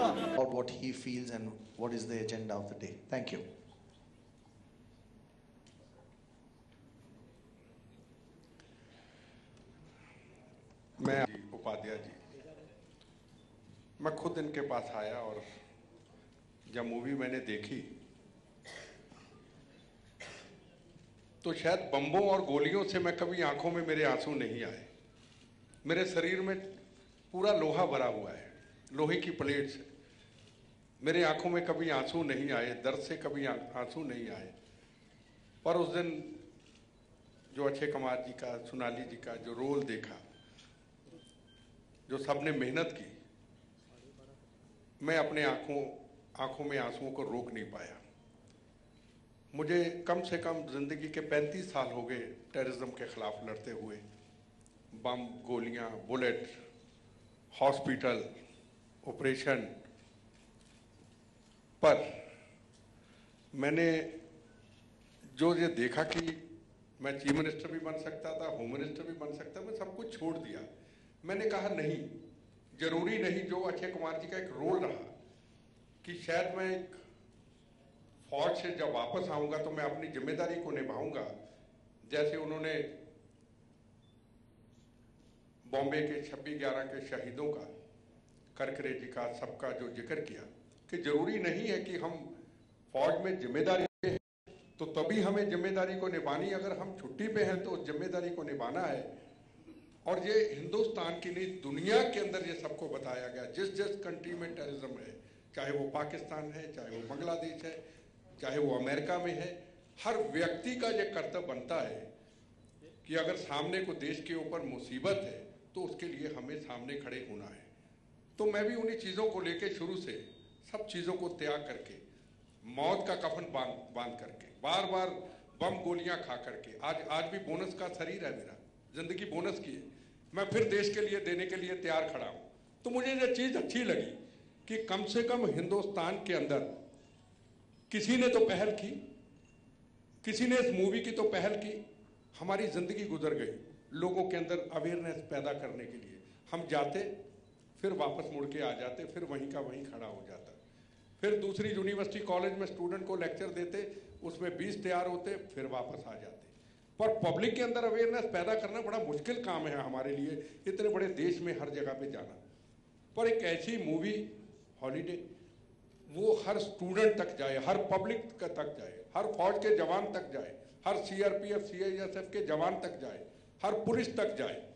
about what he feels and what is the agenda of the day. Thank you. मैं उपाध्याय जी, मैं खुद इनके पास आया और जब मूवी मैंने देखी तो शायद बम्बों और गोलियों से मैं कभी आंखों में मेरे आंसू नहीं आए। मेरे शरीर में पूरा लोहा भरा हुआ है, लोहे की प्लेट से। मेरे आंखों में कभी आंसू नहीं आए, दर्द से कभी आंसू नहीं आए। पर उस दिन जो अक्षय कुमार जी का, सोनाली जी का जो रोल देखा, जो सबने मेहनत की, मैं अपने आंखों में आंसुओं को रोक नहीं पाया। मुझे कम से कम जिंदगी के 35 साल हो गए टेररिज्म के खिलाफ लड़ते हुए। बम, गोलियां, बुलेट, हॉस्पिटल, ऑपरेशन, पर मैंने जो ये देखा कि मैं चीफ मिनिस्टर भी बन सकता था, होम मिनिस्टर भी बन सकता, मैं सब कुछ छोड़ दिया। मैंने कहा नहीं, जरूरी नहीं। जो अक्षय कुमार जी का एक रोल रहा कि शायद मैं एक फौज से जब वापस आऊंगा तो मैं अपनी जिम्मेदारी को निभाऊंगा। जैसे उन्होंने बॉम्बे के 26/11 के शहीदों का, करकरे जी का, सबका जो जिक्र किया कि जरूरी नहीं है कि हम फौज में जिम्मेदारी हैं तो तभी हमें जिम्मेदारी को निभानी। अगर हम छुट्टी पे हैं तो उस जिम्मेदारी को निभाना है। और ये हिंदुस्तान की नहीं, दुनिया के अंदर ये सबको बताया गया। जिस जिस कंट्री में टेररिज्म है, चाहे वो पाकिस्तान है, चाहे वो बांग्लादेश है, चाहे वो अमेरिका में है, हर व्यक्ति का ये कर्तव्य बनता है कि अगर सामने को देश के ऊपर मुसीबत है तो उसके लिए हमें सामने खड़े होना है। तो मैं भी उन्हीं चीज़ों को लेके शुरू से सब चीज़ों को त्याग करके, मौत का कफन बांध करके, बार बार बम गोलियां खा करके, आज भी बोनस का शरीर है, मेरा जिंदगी बोनस की है, मैं फिर देश के लिए देने के लिए तैयार खड़ा हूं। तो मुझे ये चीज अच्छी लगी कि कम से कम हिंदुस्तान के अंदर किसी ने तो पहल की, किसी ने इस मूवी की तो पहल की। हमारी जिंदगी गुजर गई लोगों के अंदर अवेयरनेस पैदा करने के लिए। हम जाते, फिर वापस मुड़ के आ जाते, फिर वहीं का वहीं खड़ा हो जाता। फिर दूसरी यूनिवर्सिटी कॉलेज में स्टूडेंट को लेक्चर देते, उसमें 20 तैयार होते, फिर वापस आ जाते। पर पब्लिक के अंदर अवेयरनेस पैदा करना बड़ा मुश्किल काम है हमारे लिए, इतने बड़े देश में हर जगह पे जाना। पर एक ऐसी मूवी हॉलीडे, वो हर स्टूडेंट तक जाए, हर पब्लिक तक जाए, हर फौज के जवान तक जाए, हर CRPF CISF के जवान तक जाए, हर पुलिस तक जाए।